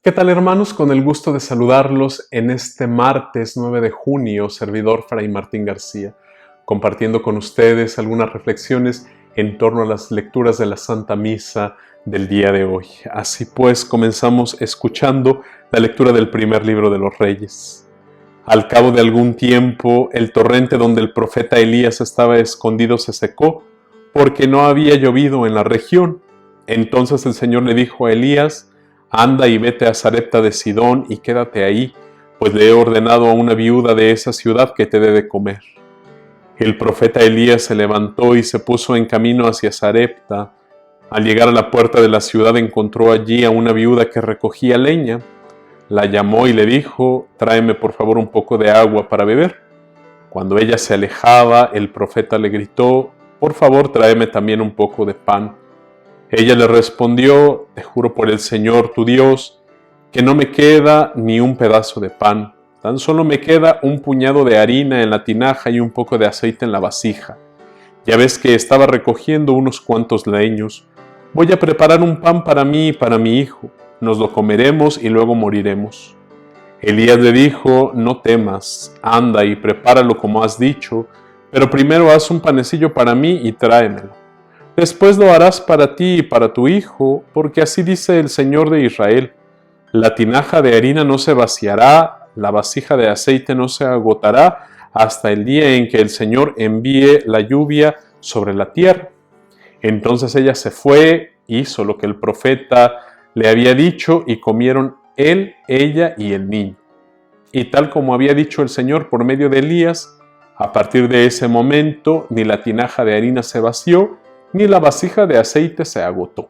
¿Qué tal, hermanos? Con el gusto de saludarlos en este martes 9 de junio, servidor Fray Martín García, compartiendo con ustedes algunas reflexiones en torno a las lecturas de la Santa Misa del día de hoy. Así pues, comenzamos escuchando la lectura del primer libro de los Reyes. Al cabo de algún tiempo, el torrente donde el profeta Elías estaba escondido se secó, porque no había llovido en la región. Entonces el Señor le dijo a Elías: anda y vete a Sarepta de Sidón y quédate ahí, pues le he ordenado a una viuda de esa ciudad que te dé de comer. El profeta Elías se levantó y se puso en camino hacia Sarepta. Al llegar a la puerta de la ciudad encontró allí a una viuda que recogía leña. La llamó y le dijo: tráeme por favor un poco de agua para beber. Cuando ella se alejaba, el profeta le gritó: por favor, tráeme también un poco de pan. Ella le respondió: te juro por el Señor tu Dios, que no me queda ni un pedazo de pan. Tan solo me queda un puñado de harina en la tinaja y un poco de aceite en la vasija. Ya ves que estaba recogiendo unos cuantos leños. Voy a preparar un pan para mí y para mi hijo. Nos lo comeremos y luego moriremos. Elías le dijo: no temas, anda y prepáralo como has dicho, pero primero haz un panecillo para mí y tráemelo. Después lo harás para ti y para tu hijo, porque así dice el Señor de Israel: la tinaja de harina no se vaciará, la vasija de aceite no se agotará, hasta el día en que el Señor envíe la lluvia sobre la tierra. Entonces ella se fue, hizo lo que el profeta le había dicho, y comieron él, ella y el niño. Y tal como había dicho el Señor por medio de Elías, a partir de ese momento ni la tinaja de harina se vació, ni la vasija de aceite se agotó.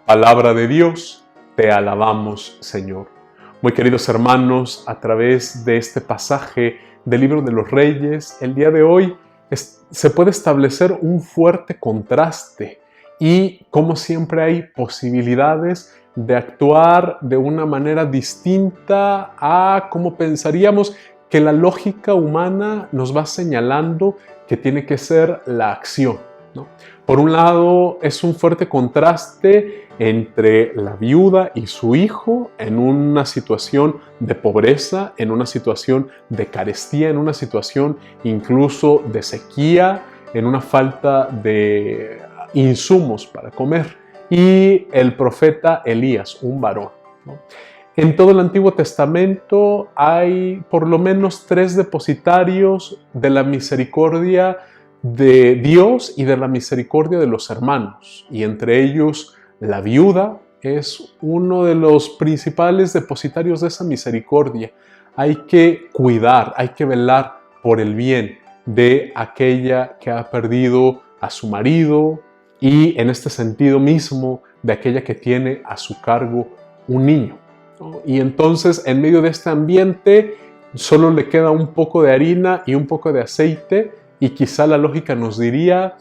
Palabra de Dios, te alabamos, Señor. Muy queridos hermanos, a través de este pasaje del Libro de los Reyes, el día de hoy se puede establecer un fuerte contraste y, como siempre, hay posibilidades de actuar de una manera distinta a como pensaríamos que la lógica humana nos va señalando que tiene que ser la acción, ¿no? Por un lado, es un fuerte contraste entre la viuda y su hijo en una situación de pobreza, en una situación de carestía, en una situación incluso de sequía, en una falta de insumos para comer. Y el profeta Elías, un varón, ¿no? En todo el Antiguo Testamento hay por lo menos 3 depositarios de la misericordia de Dios y de la misericordia de los hermanos, y entre ellos la viuda es uno de los principales depositarios de esa misericordia. Hay que cuidar, hay que velar por el bien de aquella que ha perdido a su marido, y en este sentido mismo de aquella que tiene a su cargo un niño, ¿no? Y entonces, en medio de este ambiente, solo le queda un poco de harina y un poco de aceite, y quizá la lógica nos diría: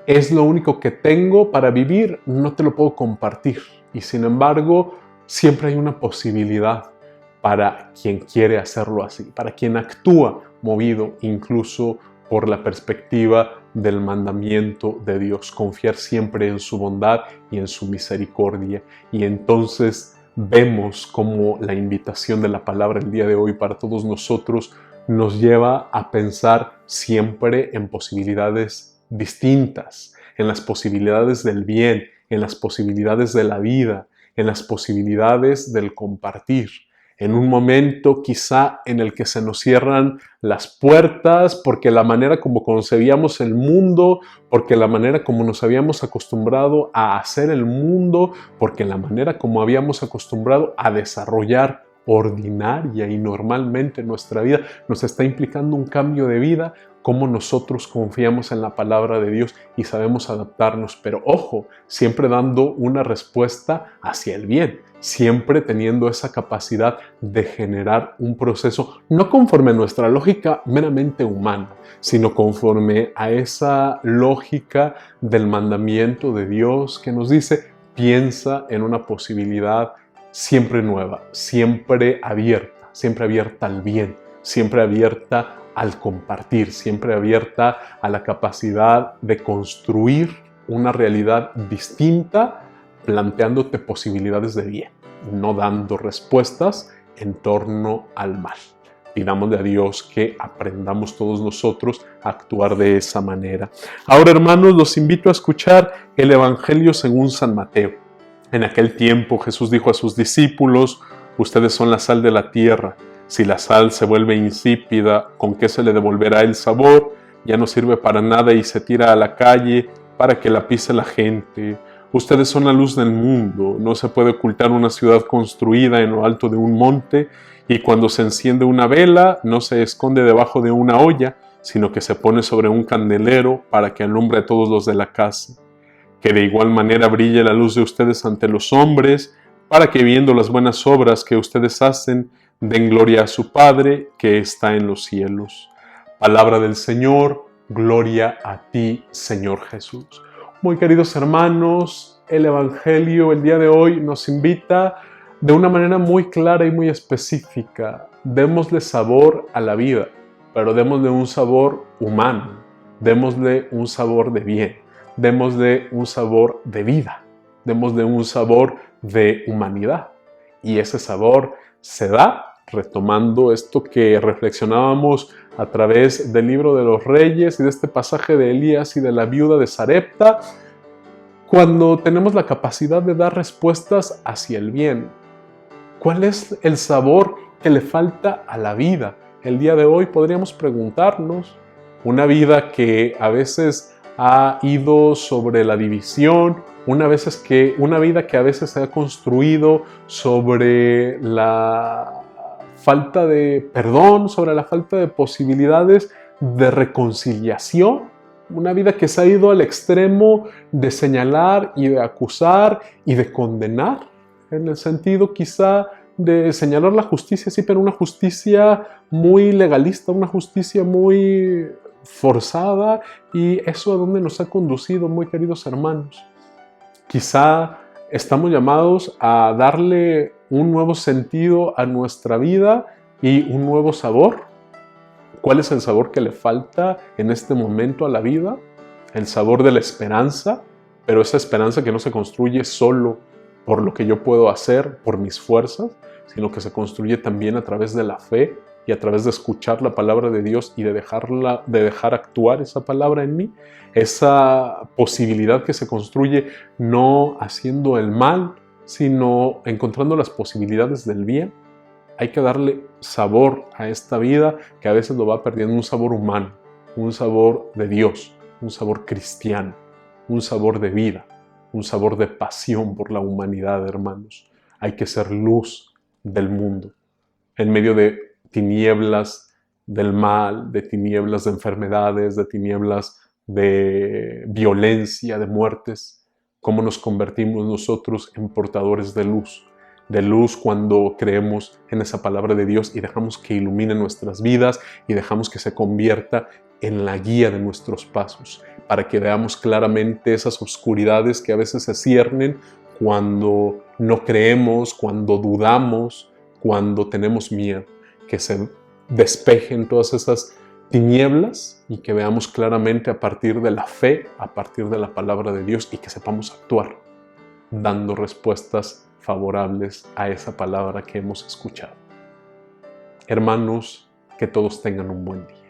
es lo único que tengo para vivir, no te lo puedo compartir. Y sin embargo, siempre hay una posibilidad para quien quiere hacerlo así, para quien actúa movido incluso por la perspectiva del mandamiento de Dios, confiar siempre en su bondad y en su misericordia. Y entonces vemos cómo la invitación de la palabra el día de hoy para todos nosotros nos lleva a pensar siempre en posibilidades distintas, en las posibilidades del bien, en las posibilidades de la vida, en las posibilidades del compartir. En un momento quizá en el que se nos cierran las puertas porque la manera como concebíamos el mundo, porque la manera como nos habíamos acostumbrado a hacer el mundo, porque la manera como habíamos acostumbrado a desarrollar ordinaria y normalmente nuestra vida nos está implicando un cambio de vida, cómo nosotros confiamos en la palabra de Dios y sabemos adaptarnos, pero ojo, siempre dando una respuesta hacia el bien, siempre teniendo esa capacidad de generar un proceso no conforme a nuestra lógica meramente humana, sino conforme a esa lógica del mandamiento de Dios que nos dice: piensa en una posibilidad siempre nueva, siempre abierta al bien, siempre abierta al compartir, siempre abierta a la capacidad de construir una realidad distinta, planteándote posibilidades de bien. no dando respuestas en torno al mal. Pidámosle a Dios que aprendamos todos nosotros a actuar de esa manera. Ahora, hermanos, los invito a escuchar el Evangelio según San Mateo. En aquel tiempo Jesús dijo a sus discípulos: ustedes son la sal de la tierra. Si la sal se vuelve insípida, ¿con qué se le devolverá el sabor? Ya no sirve para nada y se tira a la calle para que la pise la gente. Ustedes son la luz del mundo. No se puede ocultar una ciudad construida en lo alto de un monte, y cuando se enciende una vela no se esconde debajo de una olla, sino que se pone sobre un candelero para que alumbre a todos los de la casa. Que de igual manera brille la luz de ustedes ante los hombres, para que viendo las buenas obras que ustedes hacen, den gloria a su Padre que está en los cielos. Palabra del Señor, gloria a ti, Señor Jesús. Muy queridos hermanos, el Evangelio el día de hoy nos invita de una manera muy clara y muy específica. Démosle sabor a la vida, pero démosle un sabor humano, démosle un sabor de bien, démosle un sabor de vida, démosle un sabor de humanidad. Y ese sabor se da retomando esto que reflexionábamos a través del libro de los Reyes y de este pasaje de Elías y de la viuda de Sarepta, cuando tenemos la capacidad de dar respuestas hacia el bien. ¿Cuál es el sabor que le falta a la vida? El día de hoy podríamos preguntarnos, una vida que a veces ha ido sobre la división, una vida que a veces se ha construido sobre la falta de perdón, sobre la falta de posibilidades de reconciliación, una vida que se ha ido al extremo de señalar y de acusar y de condenar, en el sentido quizá de señalar la justicia, sí, pero una justicia muy legalista, una justicia muy forzada, y eso a dónde nos ha conducido, muy queridos hermanos. Quizá estamos llamados a darle un nuevo sentido a nuestra vida y un nuevo sabor. ¿Cuál es el sabor que le falta en este momento a la vida? El sabor de la esperanza, pero esa esperanza que no se construye solo por lo que yo puedo hacer, por mis fuerzas, sino que se construye también a través de la fe y a través de escuchar la palabra de Dios y de dejar actuar esa palabra en mí. Esa posibilidad que se construye no haciendo el mal, sino encontrando las posibilidades del bien. Hay que darle sabor a esta vida que a veces lo va perdiendo, un sabor humano, un sabor de Dios, un sabor cristiano, un sabor de vida, un sabor de pasión por la humanidad, hermanos. Hay que ser luz del mundo, en medio de tinieblas del mal, de tinieblas de enfermedades, de tinieblas de violencia, de muertes. ¿Cómo nos convertimos nosotros en portadores de luz? De luz cuando creemos en esa palabra de Dios y dejamos que ilumine nuestras vidas y dejamos que se convierta en la guía de nuestros pasos, para que veamos claramente esas oscuridades que a veces se ciernen cuando no creemos, cuando dudamos, cuando tenemos miedo, que se despejen todas esas tinieblas y que veamos claramente a partir de la fe, a partir de la palabra de Dios, y que sepamos actuar, dando respuestas favorables a esa palabra que hemos escuchado. Hermanos, que todos tengan un buen día.